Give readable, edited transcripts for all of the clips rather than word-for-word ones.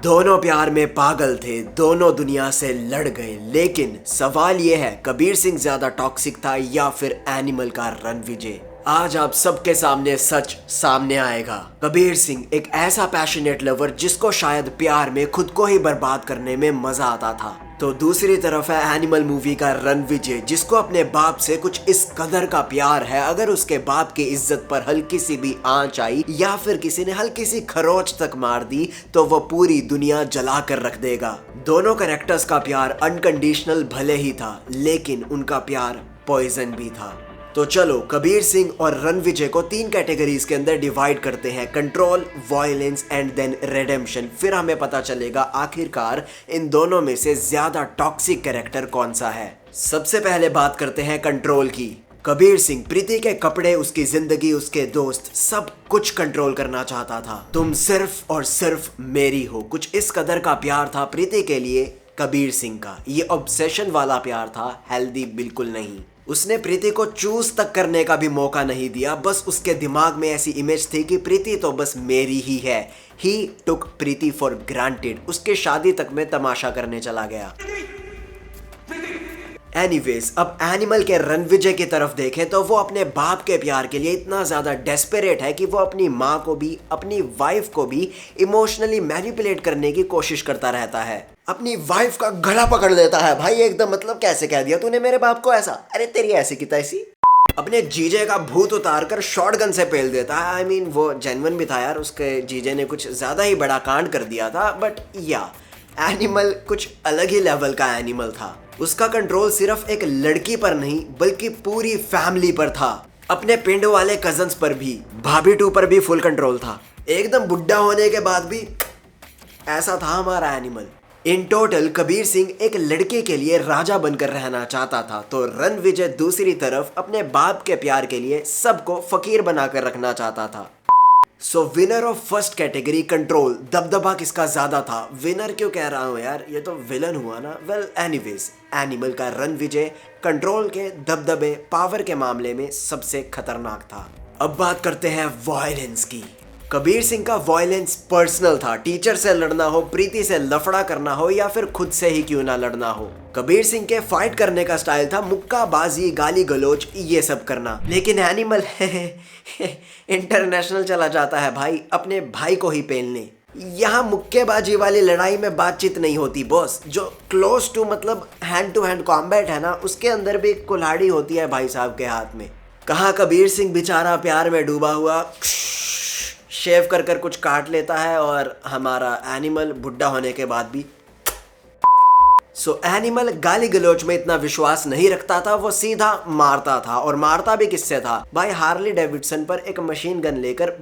दोनों प्यार में पागल थे, दोनों दुनिया से लड़ गए। लेकिन सवाल यह है, कबीर सिंह ज्यादा टॉक्सिक था या फिर एनिमल का रणविजय? आज आप सबके सामने सच सामने आएगा। कबीर सिंह एक ऐसा पैशनेट लवर जिसको शायद प्यार में खुद को ही बर्बाद करने में मजा आता था। तो दूसरी तरफ है एनिमल मूवी का रणविजय, जिसको अपने बाप से कुछ इस कदर का प्यार है, अगर उसके बाप की इज्जत पर हल्की सी भी आंच आई या फिर किसी ने हल्की सी खरोच तक मार दी तो वो पूरी दुनिया जला कर रख देगा। दोनों कैरेक्टर्स का प्यार अनकंडीशनल भले ही था, लेकिन उनका प्यार पॉइजन भी था। तो चलो कबीर सिंह और रणविजय को 3 कैटेगरीज के अंदर डिवाइड करते हैं: control, violence and then redemption. फिर हमें पता चलेगा आखिरकार इन दोनों में से ज्यादा टॉक्सिक कैरेक्टर कौन सा है। सबसे पहले बात करते हैं कंट्रोल की। कबीर सिंह प्रीति के कपड़े, उसकी जिंदगी, उसके दोस्त, सब कुछ कंट्रोल करना चाहता था। तुम सिर्फ और सिर्फ मेरी हो, कुछ इस कदर का प्यार था प्रीति के लिए कबीर सिंह का। ये ऑब्सेशन वाला प्यार था, हेल्दी बिल्कुल नहीं। उसने प्रीति को चूज तक करने का भी मौका नहीं दिया, बस उसके दिमाग में ऐसी इमेज थी कि प्रीति तो बस मेरी ही है। ही टुक प्रीति फॉर ग्रांटेड। उसके शादी तक में तमाशा करने चला गया। एनीवेज, अब एनिमल के रणविजय की तरफ देखें तो वो अपने बाप के प्यार के लिए इतना ज्यादा डेस्परेट है कि वो अपनी माँ को भी, अपनी वाइफ को भी इमोशनली मैनिपुलेट करने की कोशिश करता रहता है। अपनी वाइफ का गला पकड़ लेता है भाई एकदम, मतलब कैसे कह दिया तूने मेरे बाप को ऐसा, अरे तेरी ऐसी की तैसी। अपने जीजे का भूत उतार कर शॉटगन से पेल देता है। आई मीन वो जेन्युइन भी था यार, उसके जीजे ने कुछ ज्यादा ही बड़ा कांड कर दिया था। बट या एनिमल कुछ अलग ही लेवल का एनिमल था। उसका कंट्रोल सिर्फ एक लड़की पर नहीं बल्कि पूरी फैमिली पर था। अपने पिंड वाले कजन्स पर भी, भाभी 2 पर भी फुल कंट्रोल था। एकदम बुढ़ा होने के बाद भी ऐसा था हमारा animal. In total Kabir Singh एक लड़के के लिए राजा बनकर रहना चाहता था, तो रणविजय दूसरी तरफ अपने बाप के प्यार के लिए सबको फकीर बनाकर रखना चाहता था। So winner of first category control. दबदबा किसका ज्यादा था? विनर क्यों कह रहा हूं यार, ये तो विलन हुआ ना। वेल एनीवेज, एनिमल का रणविजय कंट्रोल के दबदबे, पावर के मामले में सबसे खतरनाक था। अब बात करते हैं वायलेंस की। कबीर सिंह का वायलेंस पर्सनल था। टीचर से लड़ना हो, प्रीति से लफड़ा करना हो या फिर खुद से ही क्यों ना लड़ना हो, कबीर सिंह के फाइट करने का स्टाइल था मुक्काबाजी, गाली गलोच, ये सब करना। लेकिन एनिमल इंटरनेशनल चला जाता है भाई, अपने भाई को ही पेलने। यहाँ मुक्केबाजी वाली लड़ाई में बातचीत नहीं होती बॉस। जो क्लोज टू मतलब हैंड टू हैंड कॉम्बैट है ना, उसके अंदर भी कुल्हाड़ी होती है भाई साहब के हाथ में। कहाँ कबीर सिंह बेचारा प्यार में डूबा हुआ शेव कर कर कुछ काट लेता है, और हमारा एनिमल बुढ़ा होने के बाद भी। सो एनिमल गाली गलोच में इतना विश्वास नहीं रखता था, वो सीधा मारता था। और मारता भी किससे था भाई? हार्ली डेविडसन पर एक मशीन गन लेकर,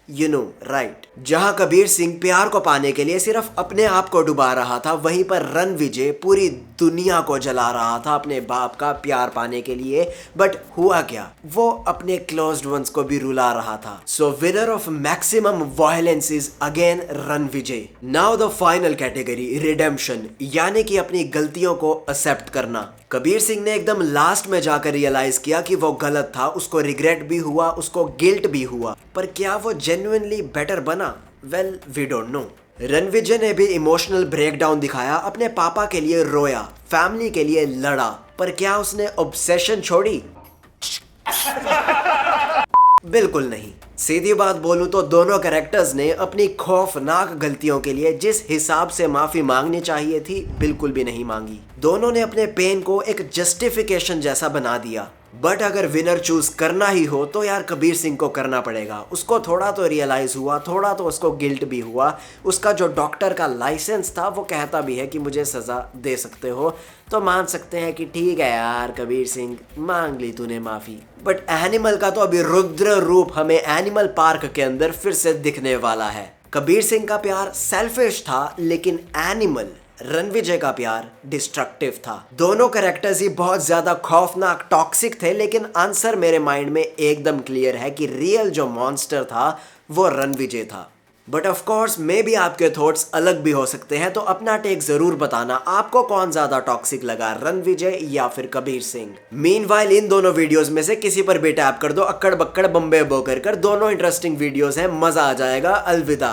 यू नो राइट। जहां कबीर सिंह प्यार को पाने के लिए सिर्फ अपने आप को डुबा रहा था, वहीं पर रणविजय पूरी दुनिया को जला रहा था अपने बाप का प्यार पाने के लिए। बट हुआ क्या? वो अपने क्लोज्ड वंस को भी रुला रहा था। So winner of maximum violence is again Ranvijay. Now the final category, redemption, यानी कि अपनी गलतियों को एक्सेप्ट करना। कबीर सिंह ने एकदम लास्ट में जाकर रियलाइज किया कि वो गलत था। उसको रिग्रेट भी हुआ, उसको गिल्ट भी हुआ, पर क्या वो जेन्युइनली बेटर बना? Well we don't know. Ranvijay ने भी इमोशनल ब्रेकडाउन दिखाया, अपने पापा के लिए रोया, फैमिली के लिए लड़ा, पर क्या उसने ऑब्सेशन छोड़ी? बिल्कुल नहीं। सीधी बात बोलूं तो दोनों कैरेक्टर्स ने अपनी खौफनाक गलतियों के लिए जिस हिसाब से माफी मांगनी चाहिए थी, बिल्कुल भी नहीं मांगी। दोनों ने अपने पेन को एक जस्टिफिकेशन जैसा बना दिया। बट अगर विनर चूज करना ही हो तो यार कबीर सिंह को करना पड़ेगा। उसको थोड़ा तो रियलाइज हुआ, थोड़ा तो उसको गिल्ट भी हुआ। उसका जो डॉक्टर का लाइसेंस था वो कहता भी है कि मुझे सजा दे सकते हो, तो मान सकते हैं कि ठीक है यार कबीर सिंह, मांग ली तूने माफी। बट एनिमल का तो अभी रुद्र रूप हमें एनिमल पार्क के अंदर फिर से दिखने वाला है। कबीर सिंह का प्यार सेल्फिश था, लेकिन एनिमल रणविजय का प्यार डिस्ट्रक्टिव था। दोनों कैरेक्टर्स ही बहुत ज्यादा खौफनाक टॉक्सिक थे, लेकिन आंसर मेरे माइंड में एकदम क्लियर है कि रियल जो मॉन्स्टर था वो रणविजय था। But of course may be आपके थॉट्स अलग भी हो सकते हैं, तो अपना टेक जरूर बताना, आपको कौन ज्यादा टॉक्सिक लगा, रणविजय या फिर कबीर सिंह। मीनवाइल इन दोनों वीडियोस में से किसी पर भी टैप कर दो, अक्कड़ बक्कड़ बम्बे बो कर दोनों इंटरेस्टिंग वीडियोस हैं, मजा आ जाएगा। अलविदा।